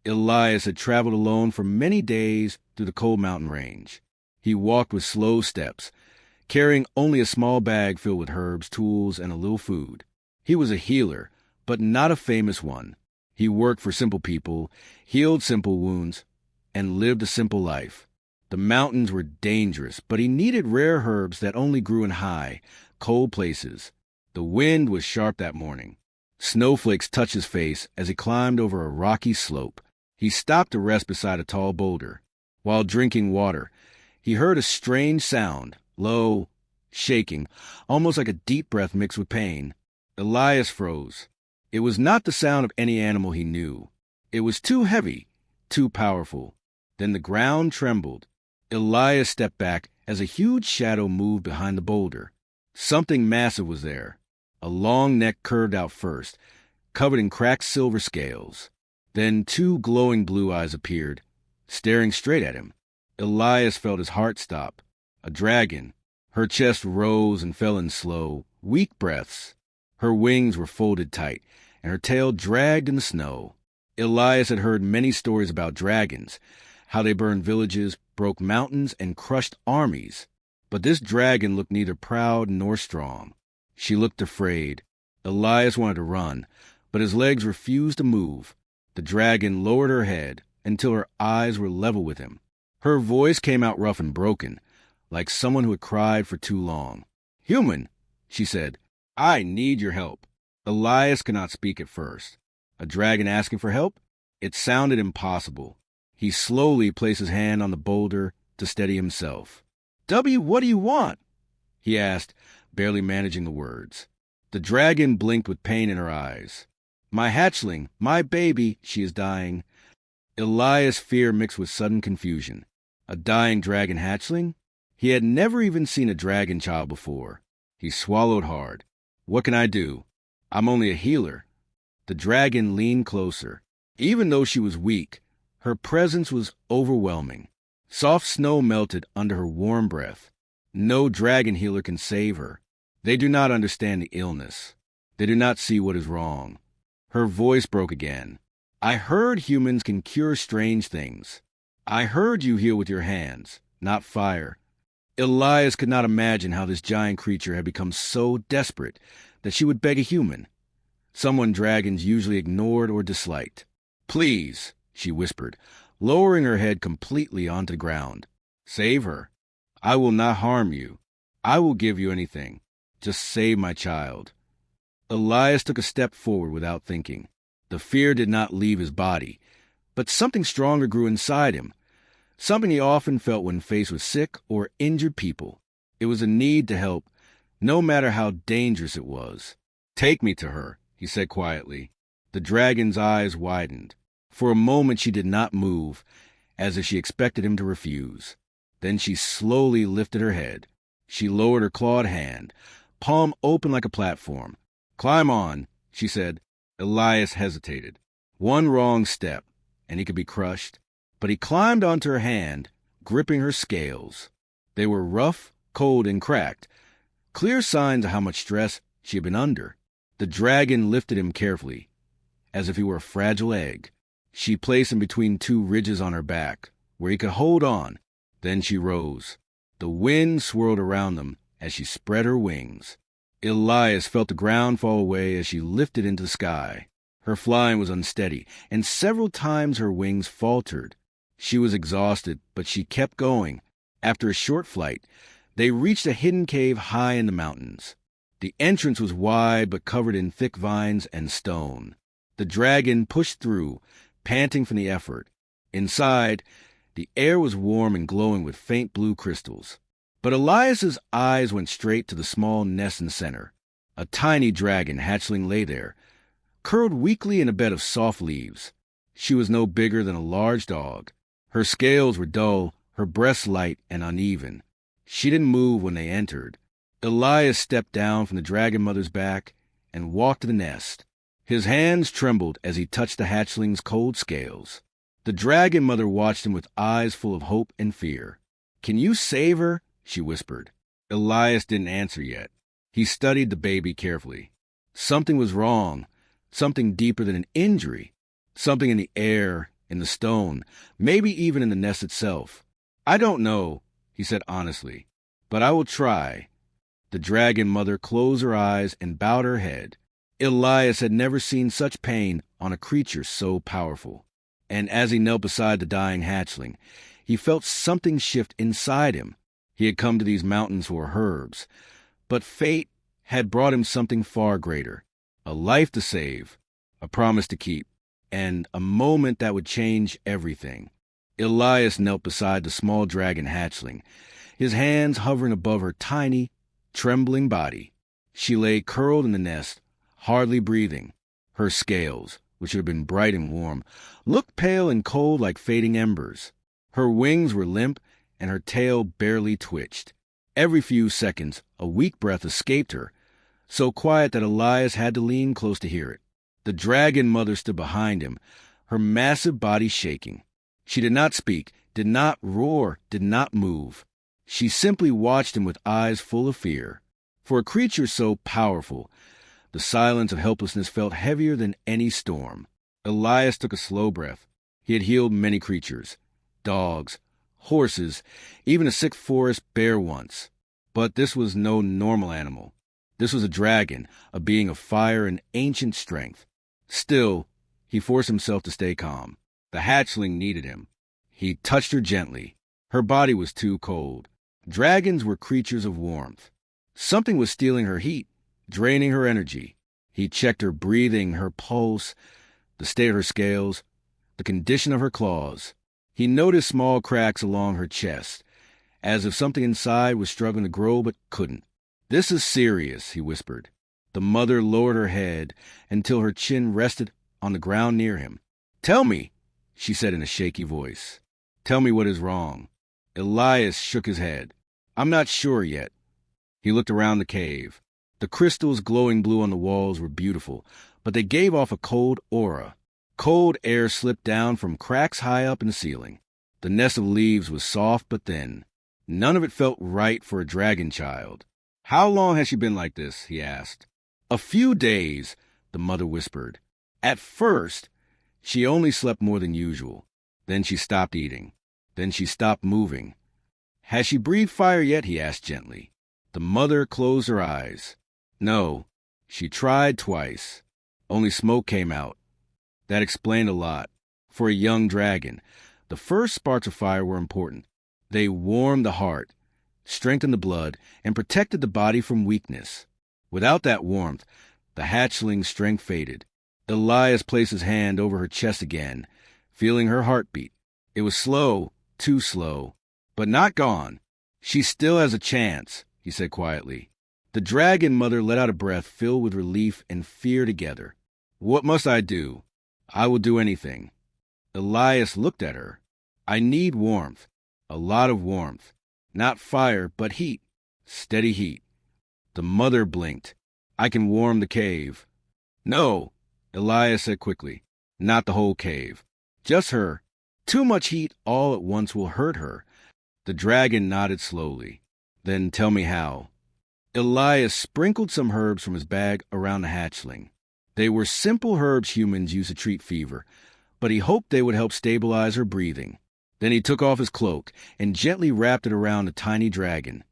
Elias had traveled alone for many days through the cold mountain range. He walked with slow steps, carrying only a small bag filled with herbs, tools, and a little food. He was a healer, but not a famous one. He worked for simple people, healed simple wounds, and lived a simple life. The mountains were dangerous, but he needed rare herbs that only grew in high, cold places. The wind was sharp that morning. Snowflakes touched his face as he climbed over a rocky slope. He stopped to rest beside a tall boulder. While drinking water, he heard a strange sound, low, shaking, almost like a deep breath mixed with pain. Elias froze. It was not the sound of any animal he knew. It was too heavy, too powerful. Then the ground trembled. Elias stepped back as a huge shadow moved behind the boulder. Something massive was there. A long neck curved out first, covered in cracked silver scales. Then two glowing blue eyes appeared, staring straight at him. Elias felt his heart stop. A dragon. Her chest rose and fell in slow, weak breaths. Her wings were folded tight, and her tail dragged in the snow. Elias had heard many stories about dragons, how they burned villages, broke mountains, and crushed armies. But this dragon looked neither proud nor strong. She looked afraid. Elias wanted to run, but his legs refused to move. The dragon lowered her head until her eyes were level with him. Her voice came out rough and broken, like someone who had cried for too long. "Human," she said, "I need your help." Elias could not speak at first. A dragon asking for help? It sounded impossible. He slowly placed his hand on the boulder to steady himself. What do you want?" he asked, barely managing the words. The dragon blinked with pain in her eyes. "My hatchling, my baby, she is dying." Elias' fear mixed with sudden confusion. A dying dragon hatchling? He had never even seen a dragon child before. He swallowed hard. "What can I do? I'm only a healer." The dragon leaned closer. Even though she was weak, her presence was overwhelming. Soft snow melted under her warm breath. No dragon healer can save her. They do not understand the illness. They do not see what is wrong. Her voice broke again. "I heard humans can cure strange things. I heard you heal with your hands, not fire." Elias could not imagine how this giant creature had become so desperate that she would beg a human, someone dragons usually ignored or disliked. "Please," she whispered, lowering her head completely onto the ground. "Save her. I will not harm you. I will give you anything. Just save my child." Elias took a step forward without thinking. The fear did not leave his body, but something stronger grew inside him, something he often felt when faced with sick or injured people. It was a need to help, no matter how dangerous it was. "Take me to her," he said quietly. The dragon's eyes widened. For a moment she did not move, as if she expected him to refuse. Then she slowly lifted her head. She lowered her clawed hand, palm open like a platform. "Climb on," she said. Elias hesitated. One wrong step, and he could be crushed. But he climbed onto her hand, gripping her scales. They were rough, cold, and cracked, clear signs of how much stress she had been under. The dragon lifted him carefully, as if he were a fragile egg. She placed him between two ridges on her back, where he could hold on. Then she rose. The wind swirled around them as she spread her wings. Elias felt the ground fall away as she lifted into the sky. Her flying was unsteady, and several times her wings faltered. She was exhausted, but she kept going. After a short flight, they reached a hidden cave high in the mountains. The entrance was wide but covered in thick vines and stone. The dragon pushed through, panting from the effort. Inside, the air was warm and glowing with faint blue crystals. But Elias's eyes went straight to the small nest in the center. A tiny dragon hatchling lay there, curled weakly in a bed of soft leaves. She was no bigger than a large dog. Her scales were dull, her breasts light and uneven. She didn't move when they entered. Elias stepped down from the dragon mother's back and walked to the nest. His hands trembled as he touched the hatchling's cold scales. The dragon mother watched him with eyes full of hope and fear. "Can you save her?" she whispered. Elias didn't answer yet. He studied the baby carefully. Something was wrong, something deeper than an injury, something in the air, in the stone, maybe even in the nest itself. I don't know, he said honestly, but I will try. The dragon mother closed her eyes and bowed her head. Elias had never seen such pain on a creature so powerful. And as he knelt beside the dying hatchling, he felt something shift inside him. He had come to these mountains for herbs, but fate had brought him something far greater. A life to save, a promise to keep, and a moment that would change everything. Elias knelt beside the small dragon hatchling, his hands hovering above her tiny, trembling body. She lay curled in the nest, hardly breathing. Her scales, which had been bright and warm, looked pale and cold like fading embers. Her wings were limp, and her tail barely twitched. Every few seconds, a weak breath escaped her, so quiet that Elias had to lean close to hear it. The dragon mother stood behind him, her massive body shaking. She did not speak, did not roar, did not move. She simply watched him with eyes full of fear. For a creature so powerful, the silence of helplessness felt heavier than any storm. Elias took a slow breath. He had healed many creatures, dogs, horses, even a sick forest bear once. But this was no normal animal. This was a dragon, a being of fire and ancient strength. Still, he forced himself to stay calm. The hatchling needed him. He touched her gently. Her body was too cold. Dragons were creatures of warmth. Something was stealing her heat, draining her energy. He checked her breathing, her pulse, the state of her scales, the condition of her claws. He noticed small cracks along her chest, as if something inside was struggling to grow but couldn't. "This is serious," he whispered. The mother lowered her head until her chin rested on the ground near him. "Tell me," she said in a shaky voice. "Tell me what is wrong." Elias shook his head. "I'm not sure yet." He looked around the cave. The crystals glowing blue on the walls were beautiful, but they gave off a cold aura. Cold air slipped down from cracks high up in the ceiling. The nest of leaves was soft but thin. None of it felt right for a dragon child. "How long has she been like this?" he asked. "A few days," the mother whispered. "At first, she only slept more than usual. Then she stopped eating. Then she stopped moving." "Has she breathed fire yet?" he asked gently. The mother closed her eyes. "No, she tried twice. Only smoke came out." That explained a lot. For a young dragon, the first sparks of fire were important. They warmed the heart, strengthened the blood, and protected the body from weakness. Without that warmth, the hatchling's strength faded. Elias placed his hand over her chest again, feeling her heartbeat. It was slow, too slow, but not gone. "She still has a chance," he said quietly. The dragon mother let out a breath filled with relief and fear together. "What must I do?" "I will do anything." Elias looked at her. "I need warmth, a lot of warmth. Not fire, but heat, steady heat." The mother blinked. "I can warm the cave." "No," Elias said quickly. "Not the whole cave. Just her. Too much heat all at once will hurt her." The dragon nodded slowly. "Then tell me how." Elias sprinkled some herbs from his bag around the hatchling. They were simple herbs humans use to treat fever, but he hoped they would help stabilize her breathing. Then he took off his cloak and gently wrapped it around the tiny dragon,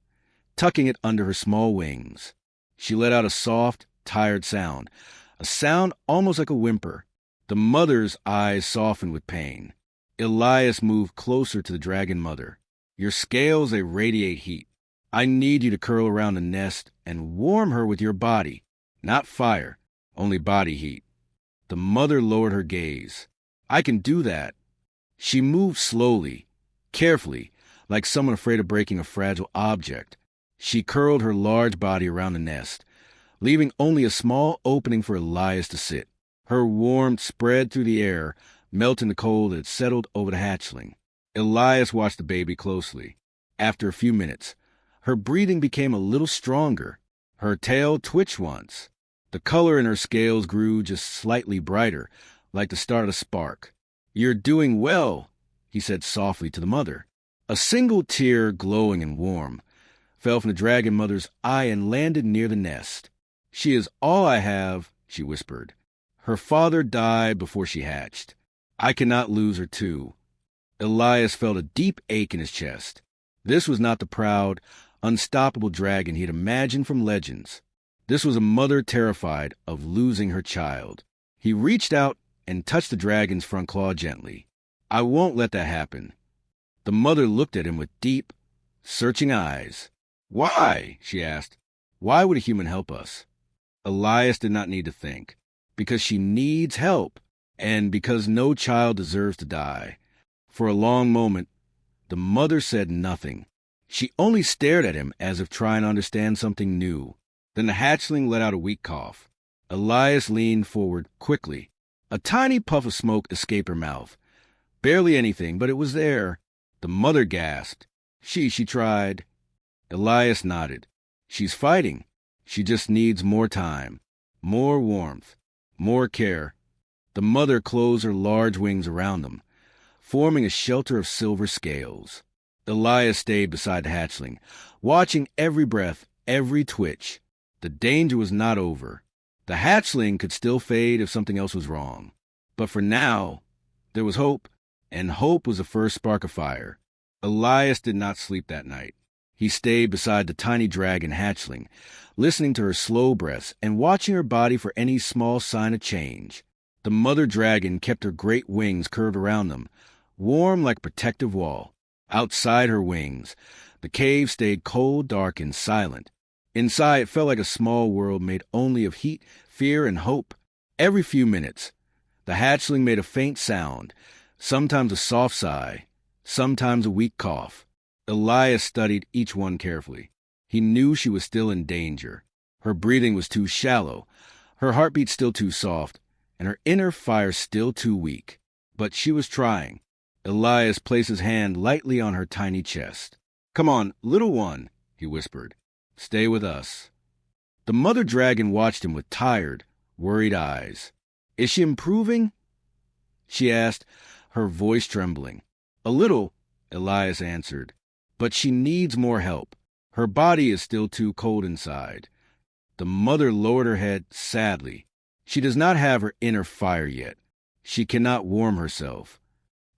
tucking it under her small wings. She let out a soft, tired sound, a sound almost like a whimper. The mother's eyes softened with pain. Elias moved closer to the dragon mother. "Your scales, they radiate heat. I need you to curl around the nest and warm her with your body. Not fire, only body heat." The mother lowered her gaze. "I can do that." She moved slowly, carefully, like someone afraid of breaking a fragile object. She curled her large body around the nest, leaving only a small opening for Elias to sit. Her warmth spread through the air, melting the cold that had settled over the hatchling. Elias watched the baby closely. After a few minutes, her breathing became a little stronger. Her tail twitched once. The color in her scales grew just slightly brighter, like the start of a spark. "You're doing well," he said softly to the mother. A single tear, glowing and warm, fell from the dragon mother's eye and landed near the nest. "She is all I have," she whispered. "Her father died before she hatched. I cannot lose her too. Elias felt a deep ache in his chest. This was not the proud, unstoppable dragon he had imagined from legends. This was a mother terrified of losing her child. He reached out and touched the dragon's front claw gently. I won't let that happen. The mother looked at him with deep, searching eyes. Why? She asked. Why would a human help us? Elias did not need to think. Because she needs help, and because no child deserves to die. For a long moment, the mother said nothing. She only stared at him as if trying to understand something new. Then the hatchling let out a weak cough. Elias leaned forward quickly. A tiny puff of smoke escaped her mouth. Barely anything, but it was there. The mother gasped. She tried. Elias nodded. She's fighting. She just needs more time, more warmth, more care. The mother closed her large wings around them, forming a shelter of silver scales. Elias stayed beside the hatchling, watching every breath, every twitch. The danger was not over. The hatchling could still fade if something else was wrong. But for now, there was hope, and hope was the first spark of fire. Elias did not sleep that night. He stayed beside the tiny dragon hatchling, listening to her slow breaths and watching her body for any small sign of change. The mother dragon kept her great wings curved around them, warm like a protective wall. Outside her wings, the cave stayed cold, dark, and silent. Inside, it felt like a small world made only of heat, fear, and hope. Every few minutes, the hatchling made a faint sound, sometimes a soft sigh, sometimes a weak cough. Elias studied each one carefully. He knew she was still in danger. Her breathing was too shallow, her heartbeat still too soft, and her inner fire still too weak. But she was trying. Elias placed his hand lightly on her tiny chest. Come on, little one, he whispered. Stay with us. The mother dragon watched him with tired, worried eyes. Is she improving? She asked, her voice trembling. A little, Elias answered. But she needs more help. Her body is still too cold inside. The mother lowered her head sadly. She does not have her inner fire yet. She cannot warm herself.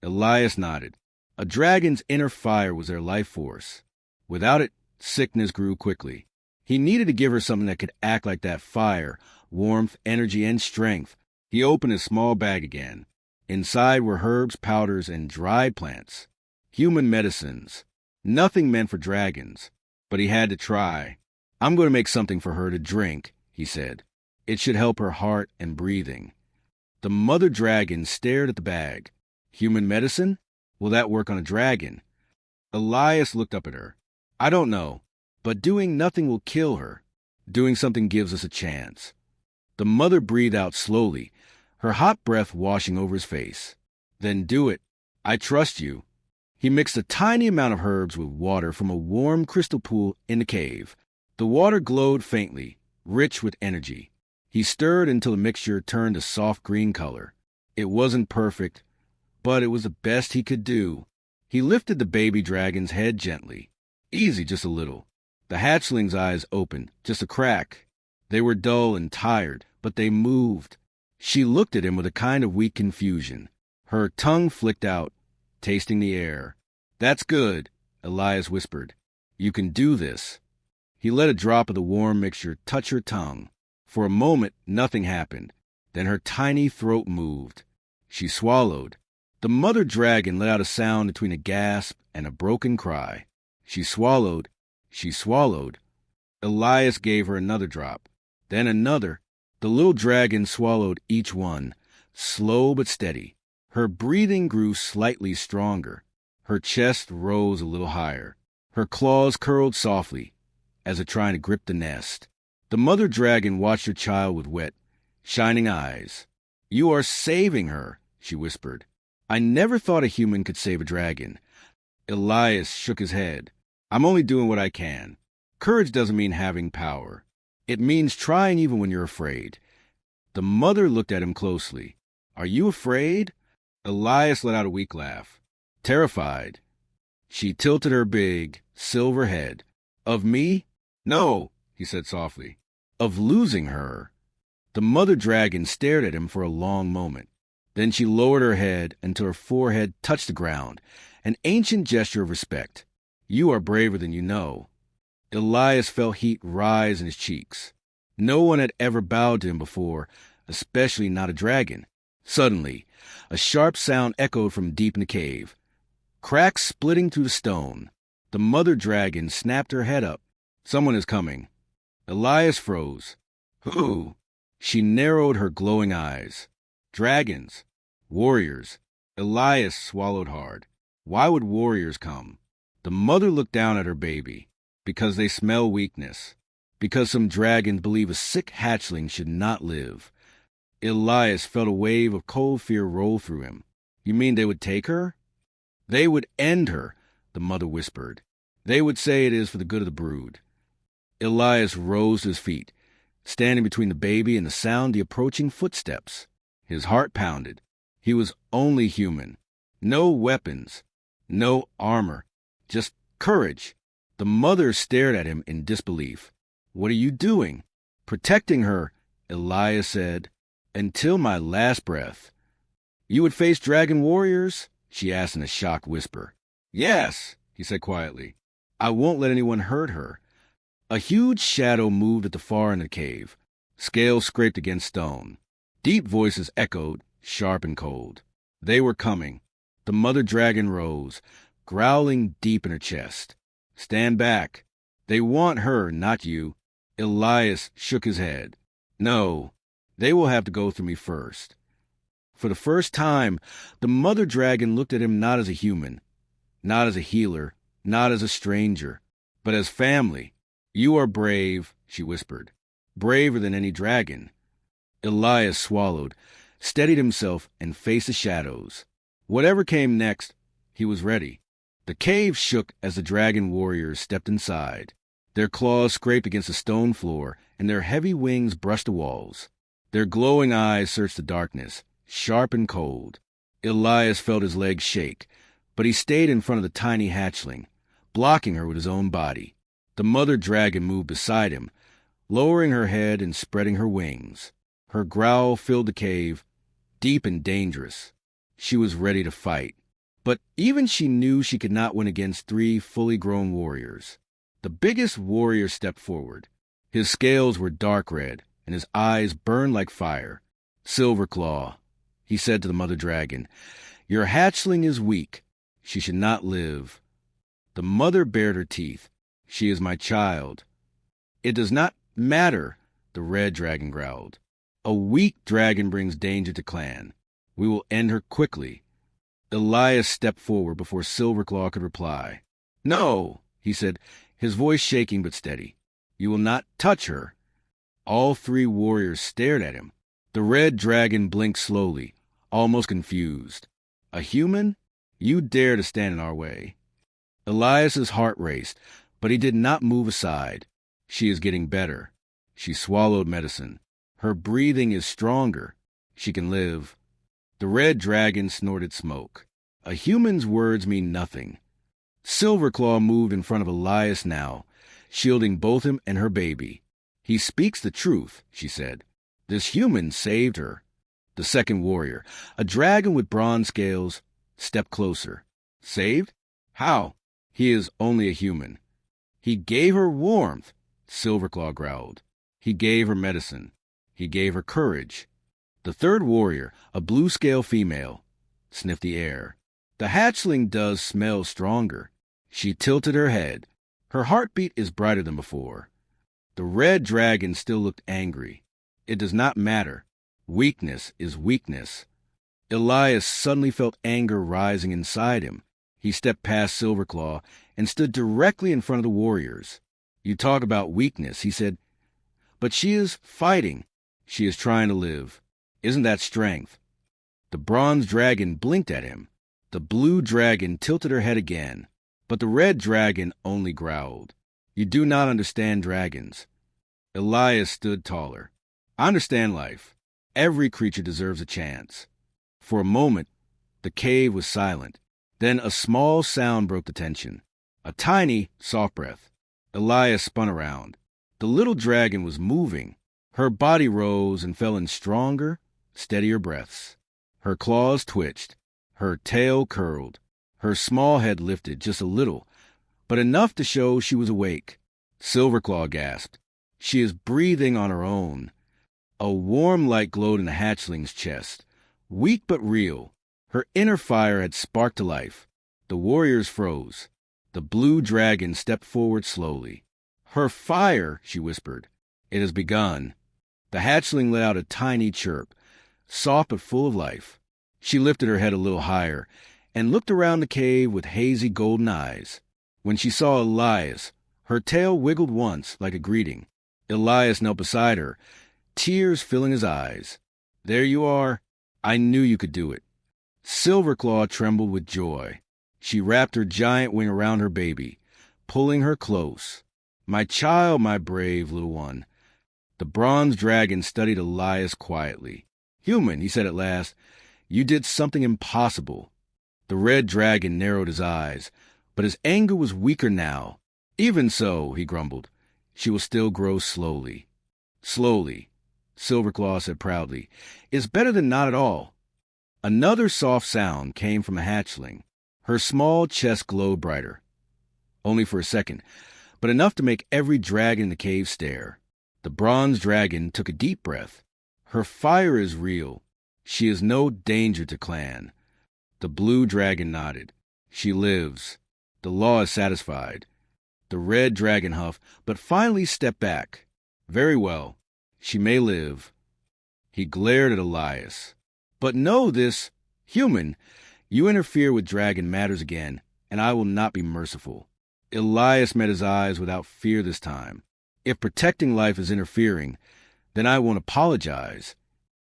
Elias nodded. A dragon's inner fire was their life force. Without it, sickness grew quickly. He needed to give her something that could act like that fire, warmth, energy, and strength. He opened his small bag again. Inside were herbs, powders, and dried plants. Human medicines. Nothing meant for dragons. But he had to try. I'm going to make something for her to drink, he said. It should help her heart and breathing. The mother dragon stared at the bag. Human medicine? Will that work on a dragon? Elias looked up at her. I don't know, but doing nothing will kill her. Doing something gives us a chance. The mother breathed out slowly, her hot breath washing over his face. Then do it. I trust you. He mixed a tiny amount of herbs with water from a warm crystal pool in the cave. The water glowed faintly, rich with energy. He stirred until the mixture turned a soft green color. It wasn't perfect, but it was the best he could do. He lifted the baby dragon's head gently. Easy, just a little. The hatchling's eyes opened, just a crack. They were dull and tired, but they moved. She looked at him with a kind of weak confusion. Her tongue flicked out, tasting the air. That's good, Elias whispered. You can do this. He let a drop of the warm mixture touch her tongue. For a moment, nothing happened. Then her tiny throat moved. She swallowed. The mother dragon let out a sound between a gasp and a broken cry. She swallowed. She swallowed. Elias gave her another drop. Then another. The little dragon swallowed each one, slow but steady. Her breathing grew slightly stronger. Her chest rose a little higher. Her claws curled softly, as if trying to grip the nest. The mother dragon watched her child with wet, shining eyes. You are saving her, she whispered. I never thought a human could save a dragon. Elias shook his head. I'm only doing what I can. Courage doesn't mean having power. It means trying even when you're afraid. The mother looked at him closely. Are you afraid? Elias let out a weak laugh. Terrified. She tilted her big, silver head. Of me? No, he said softly. Of losing her. The mother dragon stared at him for a long moment. Then she lowered her head until her forehead touched the ground, an ancient gesture of respect. You are braver than you know. Elias felt heat rise in his cheeks. No one had ever bowed to him before, especially not a dragon. Suddenly, a sharp sound echoed from deep in the cave. Cracks splitting through the stone. The mother dragon snapped her head up. Someone is coming. Elias froze. Who? She narrowed her glowing eyes. Dragons. Warriors. Elias swallowed hard. Why would warriors come? The mother looked down at her baby. Because they smell weakness. Because some dragons believe a sick hatchling should not live. Elias felt a wave of cold fear roll through him. You mean they would take her? They would end her, the mother whispered. They would say it is for the good of the brood. Elias rose to his feet, standing between the baby and the sound of the approaching footsteps. His heart pounded. He was only human. No weapons. No armor. Just courage. The mother stared at him in disbelief. What are you doing? Protecting her, Elias said. Until my last breath. You would face dragon warriors? She asked in a shocked whisper. Yes, he said quietly. I won't let anyone hurt her. A huge shadow moved at the far end of the cave. Scales scraped against stone. Deep voices echoed, sharp and cold. They were coming. The mother dragon rose, growling deep in her chest. Stand back. They want her, not you. Elias shook his head. No, they will have to go through me first. For the first time, the mother dragon looked at him not as a human, not as a healer, not as a stranger, but as family. You are brave, she whispered. Braver than any dragon. Elias swallowed, steadied himself, and faced the shadows. Whatever came next, he was ready. The cave shook as the dragon warriors stepped inside. Their claws scraped against the stone floor, and their heavy wings brushed the walls. Their glowing eyes searched the darkness, sharp and cold. Elias felt his legs shake, but he stayed in front of the tiny hatchling, blocking her with his own body. The mother dragon moved beside him, lowering her head and spreading her wings. Her growl filled the cave, deep and dangerous. She was ready to fight. But even she knew she could not win against 3 fully grown warriors. The biggest warrior stepped forward. His scales were dark red, and his eyes burned like fire. Silverclaw, he said to the mother dragon, your hatchling is weak. She should not live. The mother bared her teeth. She is my child. It does not matter, the red dragon growled. A weak dragon brings danger to clan. We will end her quickly. Elias stepped forward before Silverclaw could reply. No, he said, his voice shaking but steady. You will not touch her. All 3 warriors stared at him. The red dragon blinked slowly, almost confused. A human? You dare to stand in our way. Elias's heart raced, but he did not move aside. She is getting better. She swallowed medicine. Her breathing is stronger. She can live. The red dragon snorted smoke. A human's words mean nothing. Silverclaw moved in front of Elias now, shielding both him and her baby. He speaks the truth, she said. This human saved her. The second warrior, a dragon with bronze scales, stepped closer. Saved? How? He is only a human. He gave her warmth, Silverclaw growled. He gave her medicine. He gave her courage. The third warrior, a blue-scale female, sniffed the air. The hatchling does smell stronger. She tilted her head. Her heartbeat is brighter than before. The red dragon still looked angry. It does not matter. Weakness is weakness. Elias suddenly felt anger rising inside him. He stepped past Silverclaw and stood directly in front of the warriors. You talk about weakness, he said. But she is fighting. She is trying to live. Isn't that strength? The bronze dragon blinked at him. The blue dragon tilted her head again, but the red dragon only growled. You do not understand dragons. Elias stood taller. I understand life. Every creature deserves a chance. For a moment, the cave was silent. Then a small sound broke the tension. A tiny, soft breath. Elias spun around. The little dragon was moving. Her body rose and fell in stronger, steadier breaths. Her claws twitched. Her tail curled. Her small head lifted just a little, but enough to show she was awake. Silverclaw gasped. She is breathing on her own. A warm light glowed in the hatchling's chest, weak but real. Her inner fire had sparked to life. The warriors froze. The blue dragon stepped forward slowly. "Her fire," she whispered. "It has begun." The hatchling let out a tiny chirp, soft but full of life. She lifted her head a little higher and looked around the cave with hazy golden eyes. When she saw Elias, her tail wiggled once like a greeting. Elias knelt beside her, tears filling his eyes. "There you are. I knew you could do it." Silverclaw trembled with joy. She wrapped her giant wing around her baby, pulling her close. "My child, my brave little one." The bronze dragon studied Elias quietly. "Human," he said at last, "you did something impossible." The red dragon narrowed his eyes, but his anger was weaker now. "Even so," he grumbled, "she will still grow slowly." "Slowly," Silverclaw said proudly, "is better than not at all." Another soft sound came from a hatchling. Her small chest glowed brighter. Only for a second, but enough to make every dragon in the cave stare. The bronze dragon took a deep breath. "Her fire is real. She is no danger to clan." The blue dragon nodded. "She lives. The law is satisfied." The red dragon huffed, but finally stepped back. "Very well. She may live." He glared at Elias. "But know this, human, you interfere with dragon matters again, and I will not be merciful." Elias met his eyes without fear this time. "If protecting life is interfering, then I won't apologize."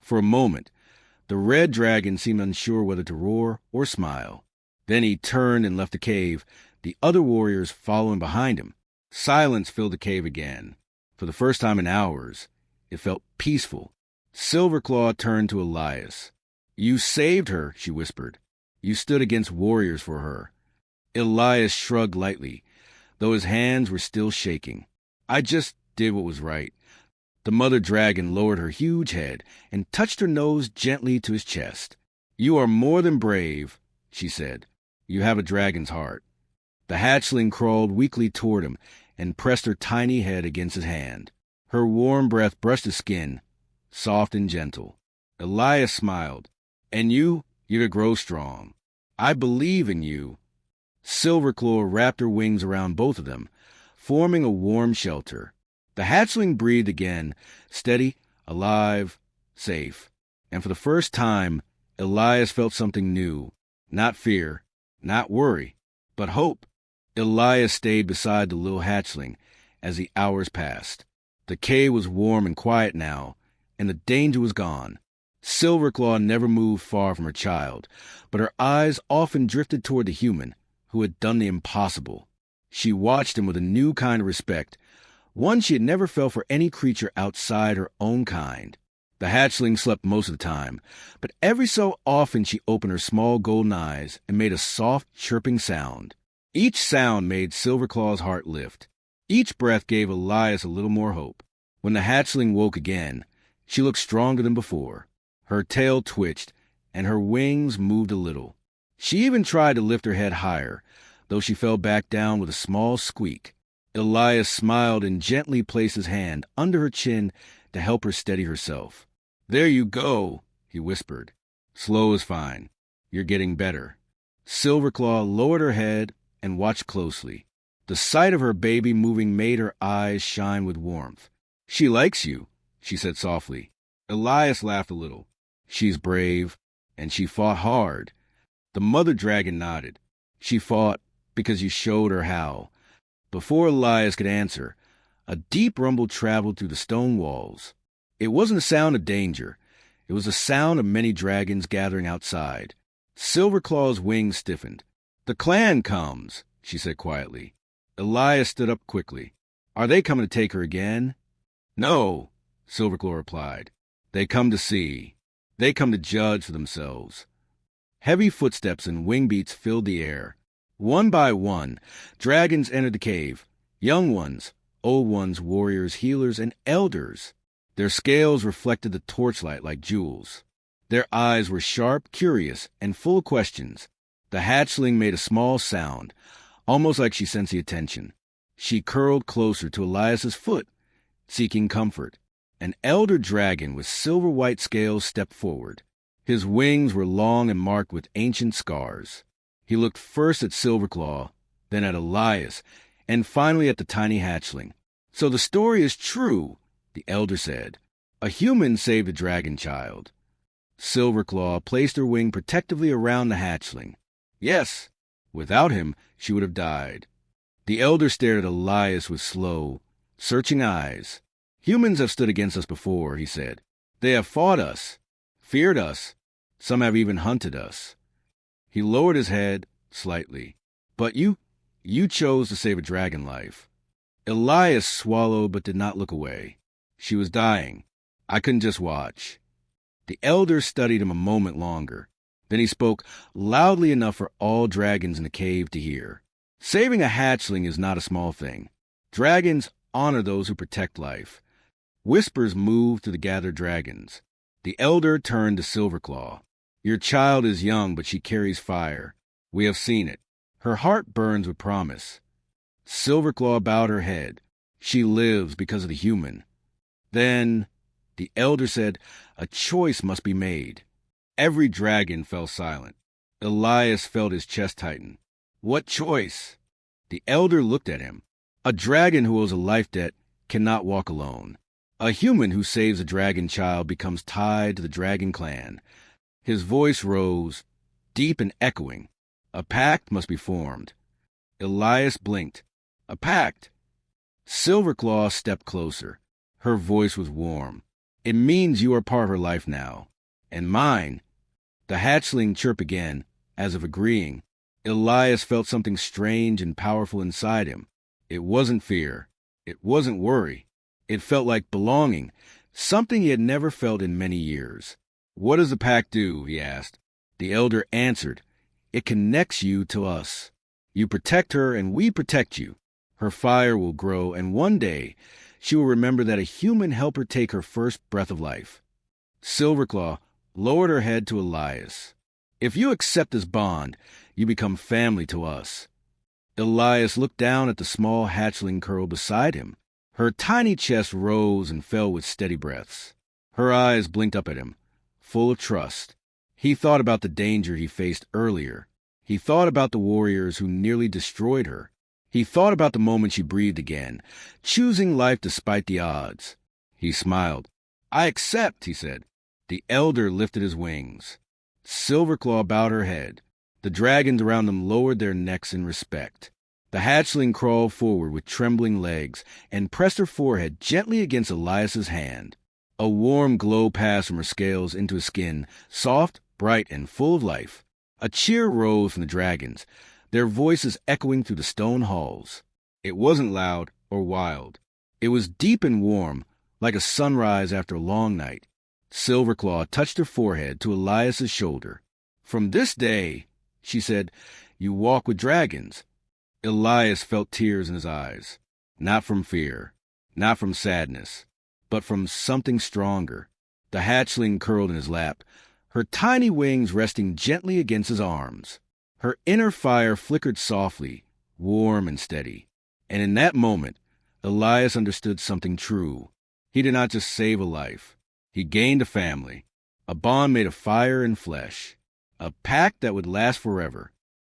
For a moment, the red dragon seemed unsure whether to roar or smile. Then he turned and left the cave, the other warriors following behind him. Silence filled the cave again. For the first time in hours, it felt peaceful. Silverclaw turned to Elias. "You saved her," she whispered. "You stood against warriors for her." Elias shrugged lightly, though his hands were still shaking. "I just did what was right." The mother dragon lowered her huge head and touched her nose gently to his chest. "You are more than brave," she said. "You have a dragon's heart." The hatchling crawled weakly toward him and pressed her tiny head against his hand. Her warm breath brushed his skin, soft and gentle. Elias smiled. "And you're to grow strong. I believe in you." Silverclaw wrapped her wings around both of them, forming a warm shelter. The hatchling breathed again, steady, alive, safe. And for the first time, Elias felt something new. Not fear, not worry, but hope. Elias stayed beside the little hatchling as the hours passed. The cave was warm and quiet now, and the danger was gone. Silverclaw never moved far from her child, but her eyes often drifted toward the human who had done the impossible. She watched him with a new kind of respect, one she had never felt for any creature outside her own kind. The hatchling slept most of the time, but every so often she opened her small golden eyes and made a soft, chirping sound. Each sound made Silverclaw's heart lift. Each breath gave Elias a little more hope. When the hatchling woke again, she looked stronger than before. Her tail twitched, and her wings moved a little. She even tried to lift her head higher, though she fell back down with a small squeak. Elias smiled and gently placed his hand under her chin to help her steady herself. "There you go," he whispered. "Slow is fine. You're getting better." Silverclaw lowered her head and watched closely. The sight of her baby moving made her eyes shine with warmth. "She likes you," she said softly. Elias laughed a little. "She's brave, and she fought hard." The mother dragon nodded. "She fought because you showed her how." Before Elias could answer, a deep rumble traveled through the stone walls. It wasn't a sound of danger. It was the sound of many dragons gathering outside. Silverclaw's wings stiffened. "The clan comes," she said quietly. Elias stood up quickly. "Are they coming to take her again?" "No," Silverclaw replied. "They come to see. They come to judge for themselves." Heavy footsteps and wing beats filled the air. One by one, dragons entered the cave. Young ones, old ones, warriors, healers, and elders. Their scales reflected the torchlight like jewels. Their eyes were sharp, curious, and full of questions. The hatchling made a small sound, almost like she sensed the attention. She curled closer to Elias's foot, seeking comfort. An elder dragon with silver-white scales stepped forward. His wings were long and marked with ancient scars. He looked first at Silverclaw, then at Elias, and finally at the tiny hatchling. "So the story is true," the elder said. "A human saved a dragon child." Silverclaw placed her wing protectively around the hatchling. "Yes, without him, she would have died." The elder stared at Elias with slow, searching eyes. "Humans have stood against us before," he said. "They have fought us, feared us. Some have even hunted us." He lowered his head slightly. "But you chose to save a dragon life." Elias swallowed but did not look away. "She was dying. I couldn't just watch." The elder studied him a moment longer. Then he spoke loudly enough for all dragons in the cave to hear. "Saving a hatchling is not a small thing. Dragons honor those who protect life." Whispers moved through the gathered dragons. The elder turned to Silverclaw. "Your child is young, but she carries fire. We have seen it. Her heart burns with promise." Silverclaw bowed her head. "She lives because of the human." Then the elder said, "A choice must be made." Every dragon fell silent. Elias felt his chest tighten. "What choice?" The elder looked at him. "A dragon who owes a life debt cannot walk alone. A human who saves a dragon child becomes tied to the dragon clan." His voice rose, deep and echoing. "A pact must be formed." Elias blinked. "A pact?" Silverclaw stepped closer. Her voice was warm. "It means you are part of her life now. And mine." The hatchling chirped again, as if agreeing. Elias felt something strange and powerful inside him. It wasn't fear. It wasn't worry. It felt like belonging, something he had never felt in many years. "What does the pact do?" he asked. The elder answered, "It connects you to us. You protect her, and we protect you. Her fire will grow, and one day she will remember that a human helped her take her first breath of life." Silverclaw lowered her head to Elias. "If you accept this bond, you become family to us." Elias looked down at the small hatchling curled beside him. Her tiny chest rose and fell with steady breaths. Her eyes blinked up at him, full of trust. He thought about the danger he faced earlier. He thought about the warriors who nearly destroyed her. He thought about the moment she breathed again, choosing life despite the odds. He smiled. "I accept," he said. The elder lifted his wings. Silverclaw bowed her head. The dragons around them lowered their necks in respect. The hatchling crawled forward with trembling legs and pressed her forehead gently against Elias's hand. A warm glow passed from her scales into his skin, soft, bright, and full of life. A cheer rose from the dragons, their voices echoing through the stone halls. It wasn't loud or wild. It was deep and warm, like a sunrise after a long night. Silverclaw touched her forehead to Elias's shoulder. "From this day," she said, "you walk with dragons." Elias felt tears in his eyes, not from fear, not from sadness, but from something stronger. The hatchling curled in his lap, her tiny wings resting gently against his arms. Her inner fire flickered softly, warm and steady. And in that moment, Elias understood something true. He did not just save a life. He gained a family, a bond made of fire and flesh, a pact that would last forever.